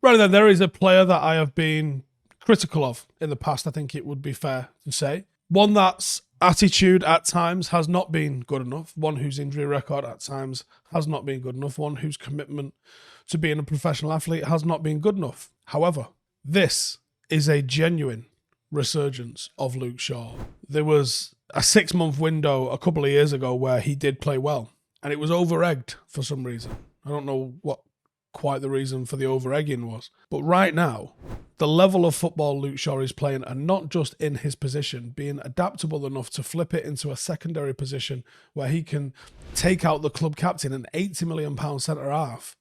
Right then, there is a player that I have been critical of in the past, I think it would be fair to say. One that's attitude at times has not been good enough. One whose injury record at times has not been good enough. One whose commitment to being a professional athlete has not been good enough. However, this is a genuine resurgence of Luke Shaw. There was a 6-month window a couple of years ago where he did play well, and it was over-egged for some reason. I don't know what quite the reason for the over-egging was. But right now, the level of football Luke Shaw is playing, and not just in his position, being adaptable enough to flip it into a secondary position where he can take out the club captain, an £80 million centre-half,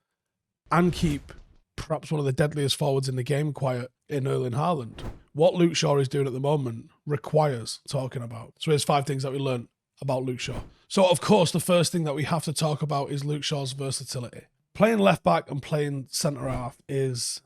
and keep perhaps one of the deadliest forwards in the game quiet in Erling Haaland. What Luke Shaw is doing at the moment requires talking about. So here's 5 things that we learned about Luke Shaw. So, of course, the first thing that we have to talk about is Luke Shaw's versatility. Playing left back and playing centre half is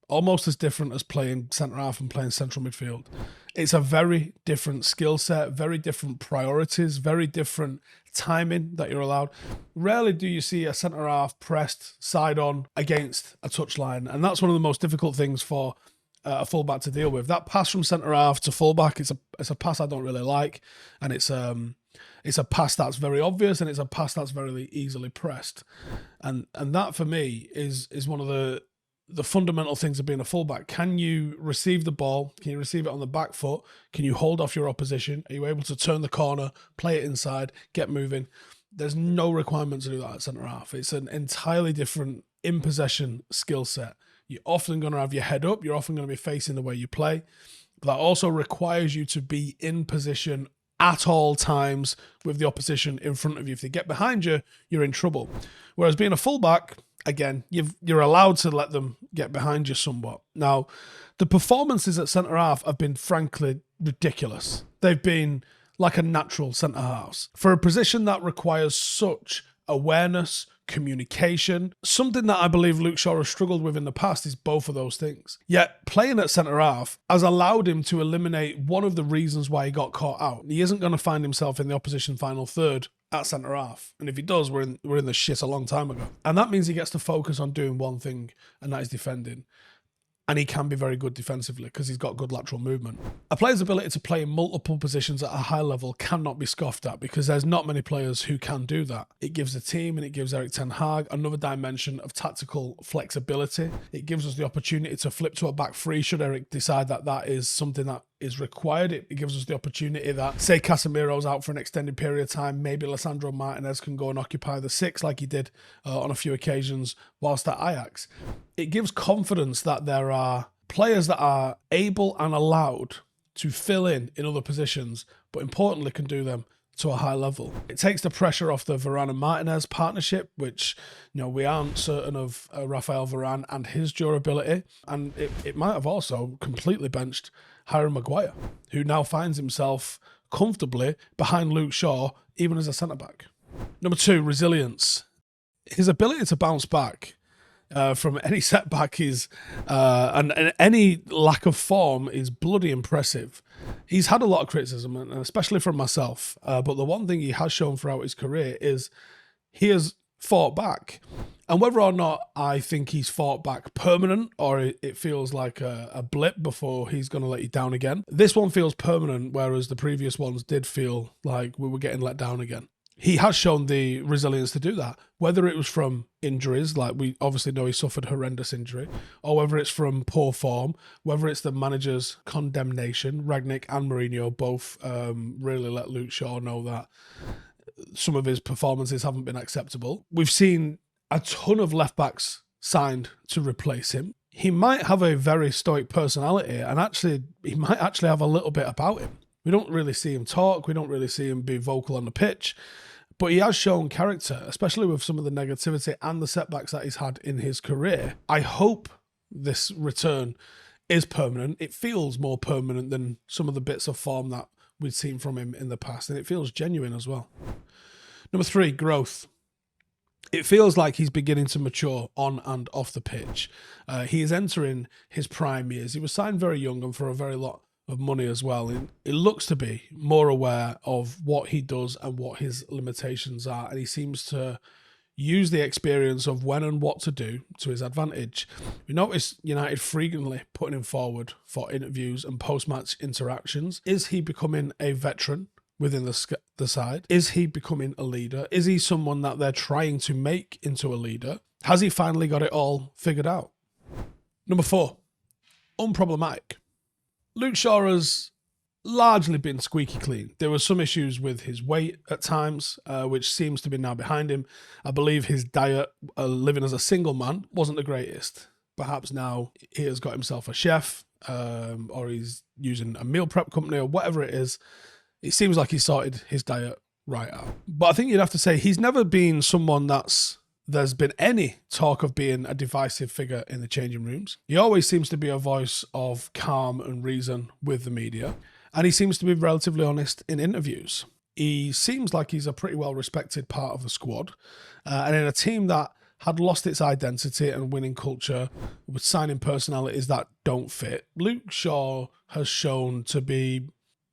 almost as different as playing centre half and playing central midfield. It's a very different skill set, very different priorities, very different timing that you're allowed. Rarely do you see a centre half pressed side on against a touchline, and that's one of the most difficult things for a fullback to deal with. That pass from centre half to fullback, it's a pass I don't really like, and it's a pass that's very obvious, and it's a pass that's very easily pressed. And that for me is one of the fundamental things of being a fullback. Can you receive the ball? Can you receive it on the back foot? Can you hold off your opposition? Are you able to turn the corner, play it inside, get moving? There's no requirement to do that at centre half. It's an entirely different in possession skill set. You're often going to have your head up. You're often going to be facing the way you play. But that also requires you to be in position at all times with the opposition in front of you. If they get behind you, you're in trouble. Whereas being a fullback, again, you're allowed to let them get behind you somewhat. Now, the performances at centre-half have been frankly ridiculous. They've been like a natural centre-half. For a position that requires such awareness, communication, something that I believe Luke Shaw has struggled with in the past is both of those things. Yet playing at centre-half has allowed him to eliminate one of the reasons why he got caught out. He isn't going to find himself in the opposition final third at centre-half. And if he does, we're in the shit a long time ago. And that means he gets to focus on doing one thing, and that is defending. And he can be very good defensively because he's got good lateral movement. A player's ability to play in multiple positions at a high level cannot be scoffed at because there's not many players who can do that. It gives the team and it gives Erik ten Hag another dimension of tactical flexibility. It gives us the opportunity to flip to a back three should Erik decide that that is something that is required. It gives us the opportunity that, say Casemiro's out for an extended period of time, maybe Lisandro Martinez can go and occupy the 6 like he did on a few occasions whilst at Ajax. It gives confidence that there are players that are able and allowed to fill in other positions, but importantly can do them to a high level. It takes the pressure off the Varane and Martinez partnership, which, you know, we aren't certain of Rafael Varane and his durability. And it might have also completely benched Harry Maguire, who now finds himself comfortably behind Luke Shaw, even as a centre-back. Number 2, resilience. His ability to bounce back from any setback is and any lack of form is bloody impressive. He's had a lot of criticism, and especially from myself, but the one thing he has shown throughout his career is he has fought back. And whether or not I think he's fought back permanent or it feels like a blip before he's going to let you down again, this one feels permanent, whereas the previous ones did feel like we were getting let down again. He has shown the resilience to do that, whether it was from injuries, like we obviously know he suffered horrendous injury, or whether it's from poor form, whether it's the manager's condemnation. Rangnick and Mourinho both really let Luke Shaw know that some of his performances haven't been acceptable. We've seen a ton of left-backs signed to replace him. He might have a very stoic personality, and actually, he might actually have a little bit about him. We don't really see him talk. We don't really see him be vocal on the pitch. But he has shown character, especially with some of the negativity and the setbacks that he's had in his career. I hope this return is permanent. It feels more permanent than some of the bits of form that we've seen from him in the past, and it feels genuine as well. Number 3, growth. It feels like he's beginning to mature on and off the pitch. He is entering his prime years. He was signed very young and for a very lot of money as well. It looks to be more aware of what he does and what his limitations are, and he seems to use the experience of when and what to do to his advantage. We noticed United frequently putting him forward for interviews and post-match interactions. Is he becoming a veteran within the side? Is he becoming a leader? Is he someone that they're trying to make into a leader? Has he finally got it all figured out? Number 4, unproblematic. Luke Shaw has largely been squeaky clean. There were some issues with his weight at times, which seems to be now behind him. I believe his diet, living as a single man, wasn't the greatest. Perhaps now he has got himself a chef, or he's using a meal prep company or whatever it is. It seems like he sorted his diet right out. But I think you'd have to say he's never been someone there's been any talk of being a divisive figure in the changing rooms. He always seems to be a voice of calm and reason with the media. And he seems to be relatively honest in interviews. He seems like he's a pretty well-respected part of the squad. And in a team that had lost its identity and winning culture with signing personalities that don't fit, Luke Shaw has shown to be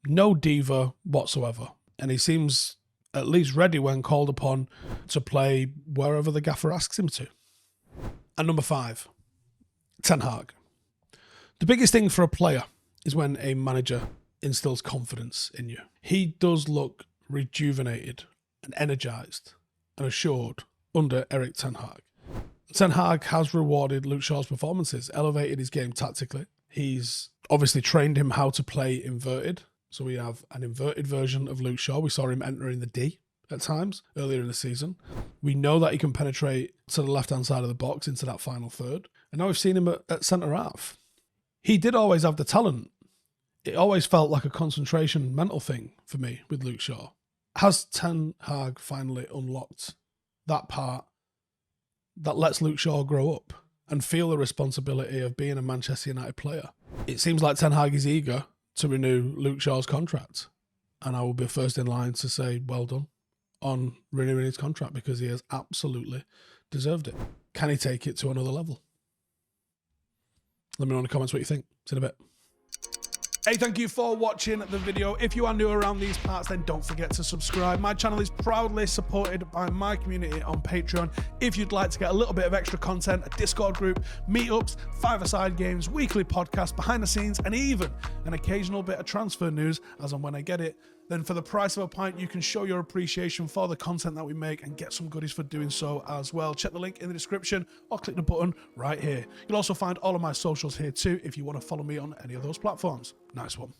no diva whatsoever. And he seems at least ready when called upon to play wherever the gaffer asks him to. And number 5, Ten Hag. The biggest thing for a player is when a manager instills confidence in you. He does look rejuvenated and energized and assured under Erik Ten Hag. Ten Hag has rewarded Luke Shaw's performances, elevated his game tactically. He's obviously trained him how to play inverted. So we have an inverted version of Luke Shaw. We saw him entering the D at times earlier in the season. We know that he can penetrate to the left-hand side of the box into that final third. And now we've seen him at centre-half. He did always have the talent. It always felt like a concentration mental thing for me with Luke Shaw. Has Ten Hag finally unlocked that part that lets Luke Shaw grow up and feel the responsibility of being a Manchester United player? It seems like Ten Hag is eager to renew Luke Shaw's contract. And I will be first in line to say well done on renewing his contract, because he has absolutely deserved it. Can he take it to another level? Let me know in the comments what you think. See you in a bit. Hey, thank you for watching the video. If you are new around these parts, then don't forget to subscribe. My channel is proudly supported by my community on Patreon. If you'd like to get a little bit of extra content, a Discord group, meetups, five-a-side games, weekly podcasts, behind the scenes, and even an occasional bit of transfer news as and when I get it, then for the price of a pint, you can show your appreciation for the content that we make and get some goodies for doing so as well. Check the link in the description or click the button right here. You'll also find all of my socials here too if you want to follow me on any of those platforms. Nice one.